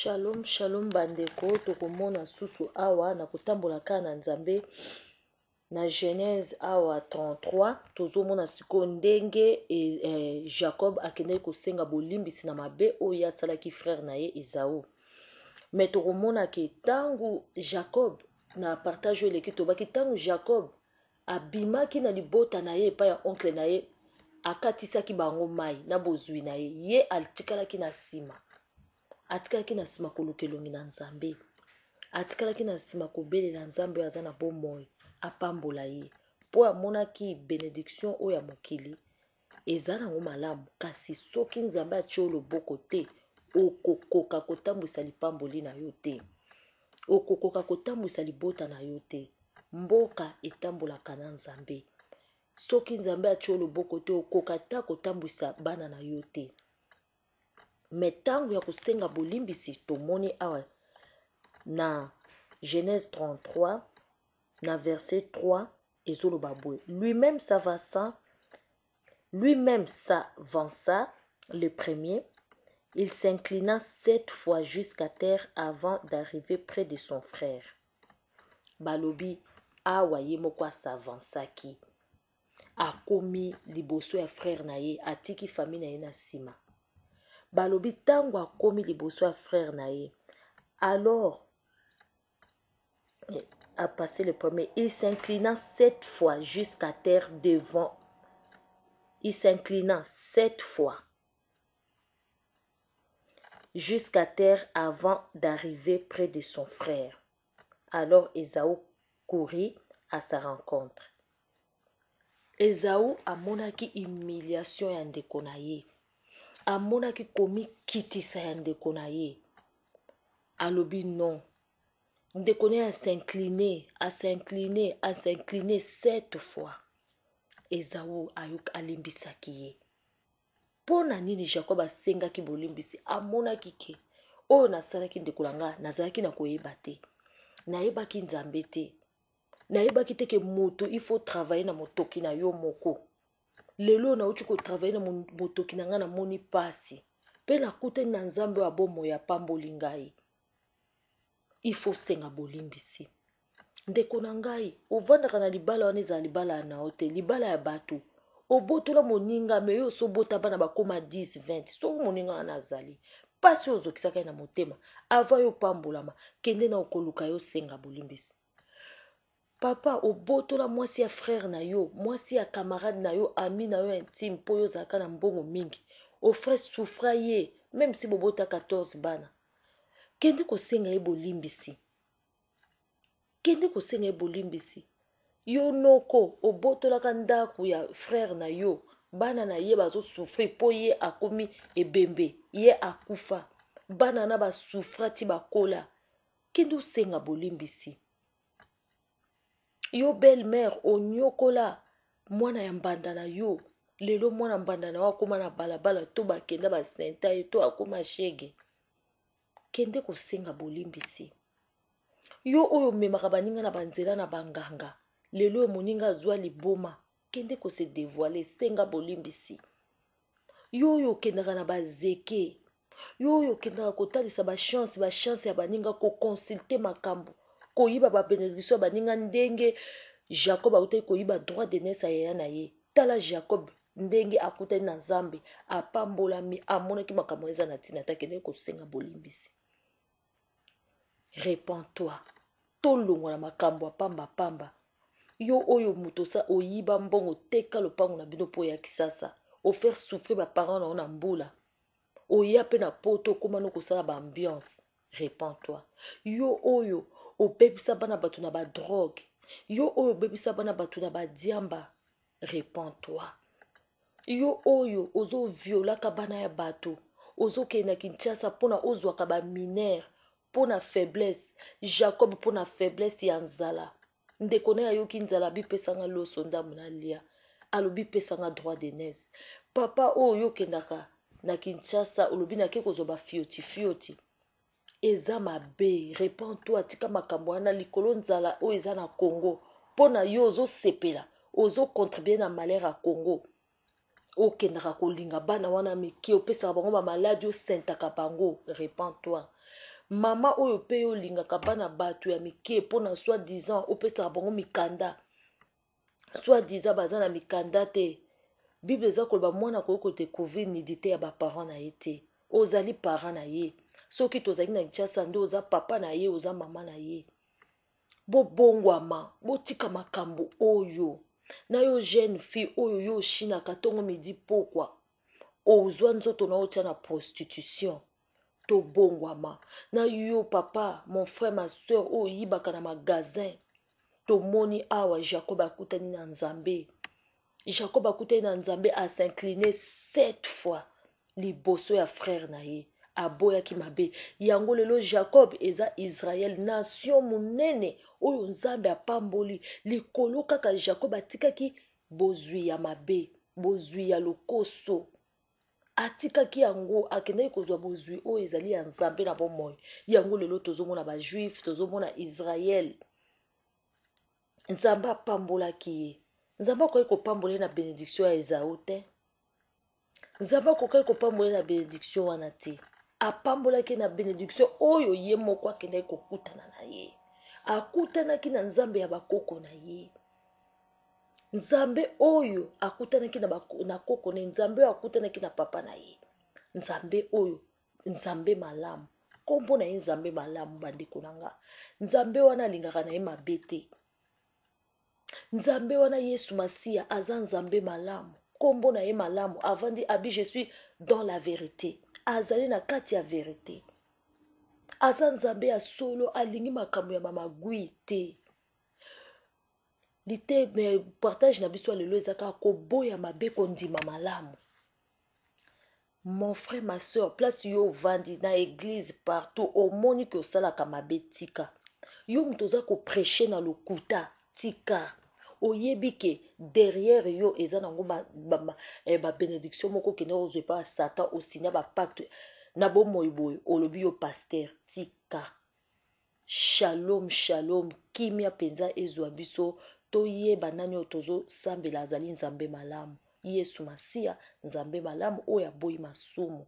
Shalom, shalom bandeko, tokomona susu awa na kotambola ka na Nzambe na Genèse awa 33 tozomona siko ndenge Jacob akende kosenga bolimbisi na mabe oyo asalaki frère na ye Esau. Mais tokomona ke tangu Jacob na partage eleki tobaki tangu Jacob abimaki na libota na ye epai ya oncle na ye akatisaki bango mai na bozwi na ye, ye atikalaki na nsima. Atikalaki na nsima koluka elongi na Nzambe, atikalaki na nsima kobelela Nzambe oyo aza na bomoi apambola ye mpo amonaki benediction oyo ya mokili eza nango malamu. Kasi soki Nzambe atie loboko te okokoka kotambwisa lipamboli na yo te, okokoka kotambwisa libota na yo te. Mboka etambolaka na Nzambe. Soki Nzambe atie loboko te okoka ta kotambwisa bana na yo te. Metango ya kosenga bolimbisi tomoni awa na Genèse 33 na verset 3 ezoloba boye. Lui-même s'avança le premier. Il s'inclina 7 fois jusqu'à terre avant d'arriver près de son frère. Balobi awa ye moko s'avansaki. Akomi liboso ya frère na ye, atiki famille na ye na sima. Balobi tango akomi liboso ya frère na ye, alors a passé le premier. Il s'inclina 7 fois jusqu'à terre devant. Il s'inclina 7 fois jusqu'à terre avant d'arriver près de son frère. Alors Esau courut à sa rencontre. Esau amonaki humiliation ya ndeko na ye. Amonaki komi kitisa ya ndeko na ye. Alobi non. Ndeko na ye a s'incliner 7 fois. Esau alimbisaki ye. Pona nini Jacob asengaki bolimbisi? Amonaki ke oyo nasalaki ndeko na nga nazalaki na koyeba te. Nayebaki Nzambe te. Nayebaki te ke moto il faut travailler na motoki na yo moko. Lelo na uchi ko travailler na motoki na nga na moni pasi. Pe na kute na Nzambe wa bomo ya pamboli ngai. Il faut senga bolimbisi. Ndeko na ngai, ovandaka na libala wana eza libala na ote, libala ya bato. Obotola moninga me yo so bota bana bakoma 10, 20. So moninga wana azali. Pasi ozokisaka na motema. Ava yo pambolama, kende na okoluka yo senga bolimbisi. Papa, obotola mwasi ya frère na yo, mwasi ya camarade na yo, ami na yo intime, po yo zaka na mbongo mingi. Ofre souffra ye, même si bobota 14 bana. Kende kosenga ye bolimbisi. Kende kosenga ye bolimbisi. Yo noko, obotolaka ndaku ya frère na yo, bana na ye bazo souffrir, po ye akomi ebembe, ye akufa. Bana na ba souffra ti bakola. Kende osenga bolimbisi. Yo belle-mère onyokola mwana ya mbanda na yo. Lelo mwana mbanda na wakoma na balabala to bakenda basenta ye to akoma shege. Kende kosenga bolimbisi. Yo oyo memaka baninga na banzela na banganga. Lelo yo moninga azwa liboma. Kende kose dévoiler senga bolimbisi. Yo oyo kendaka na bazeke. Yo oyo kendaka kotalisa ba chance ya baninga ko consulter makambo. Koyiba ba bénédiction baninga ndenge Jacob autai koyiba droit de naissance ya na ye. Tala Jacob ndenge akutani na Nzambe apambolami amonaki makambo eza na tina takende kosenga bolimbisi. Répands-toi. Tolongo na makambo apamba pamba. Yo oyo mutosa oyiba mbongo teka lopango na bino po ya kisasa. Ofaire souffrir ba parents na ona mbula. Oya pe na poto komano kosala ba ambiance. Répands-toi. Yo oyo obebisa bana batu na ba drogue. Yo oyo obebisa bana batu na ba diamba. Répands-toi. Yo oyo ozo violaka bana ya bato. Ozo kena Kinshasa pona ozwaka ba mineur pona faiblesse. Jacob pona faiblesse ya nzala. Ndeko na ya yoki nzala bipesanga loso ndamu na lia. Alobi pesanga droit de naissance. Papa oyo kendaka na Kinshasa olobi na ke kozoba fioti. Eza mabe, répands-toi, tika makambo wana likolo nzala o eza na Congo. Pona yo ozo sepela, ozo contribuer na malheur à Congo. O kendaka kolinga bana wana miki opesaka bango ba maladie o sentaka bango, répands-toi. mama oyo pe olingaka bana bato ya mike mpona soi-disant opesaka bango mikanda, soi-disant baza na mikanda te. Bible eza koloba mwana koki kodécouvrir nudité ya baparent na ye te. Ozali parent na ye, soki tozali na Kinshasa nde oza papa na ye, oza mama na ye. Bobongwama, botika makambo oyo. Na yo jeune fille oyo yo oshinaka ntongo midi pokwa ozwa nzoto na otia na prostitution, tobongwama. Na yo papa, mon frère, ma soeur oyo yibaka na magasin, tomoni awa Jacob akutani na Nzambe. Jacob akutani na Nzambe a s'incliner 7 fois liboso ya frère na ye, aboyaki mabe. Yango lelo Jacob eza Israël, nation monene oyo Nzambe apamboli. Likolo kaka Jacob atikaki bozwi ya mabe, bozwi ya lokoso, atikaki yango akendaki kozwa bozwi oyo ezali ya Nzambe na bomoi. Yango lelo tozomona ba juif, tozomona Israël, Nzambe apambolaki ye. Nzambe akoki kopambola na bénédiction ya Esaü te. Nzambe akoki kopambola na bénédiction wana te. Apambolaki na bénédiction oyo ye moko akendaki kokutana na ye. Akutanaki na Nzambe ya bakoko na ye. Nzambe oyo akutanaki na koko na Nzambe oyo akutanaki na papa na ye. Nzambe oyo, Nzambe malamu. Kombo na ye Nzambe malamu bandeko na nga. Nzambe wana alingaka na ye mabe te. Nzambe wana Yesu Masia aza Nzambe malamu. Kombo na ye malamu. Avant dit abi je suis dans la vérité. Azali na kati ya vérité. Aza Nzambe ya solo, alingi makambo ya mamagui te. Lite me partage na biso lelo ezaka koboya mabe kondima malamu. Mon frère, ma soeur, place yo vandi na église partout, omoni ke osalaka mabe tika. Yo mutoza ko prêcher na lokuta tika. Oyebi ke derrière yo eza nango ba bénédiction moko kende ozwe pa Satan osina ba pacte na bomoi boy olobi yo pasteur tika. Shalom shalom, kimia penza ezwa biso toyeba nani oyo tozo sambela azali Nzambe malamu. Yesu Masia Nzambe malamu oyo aboyi masumu.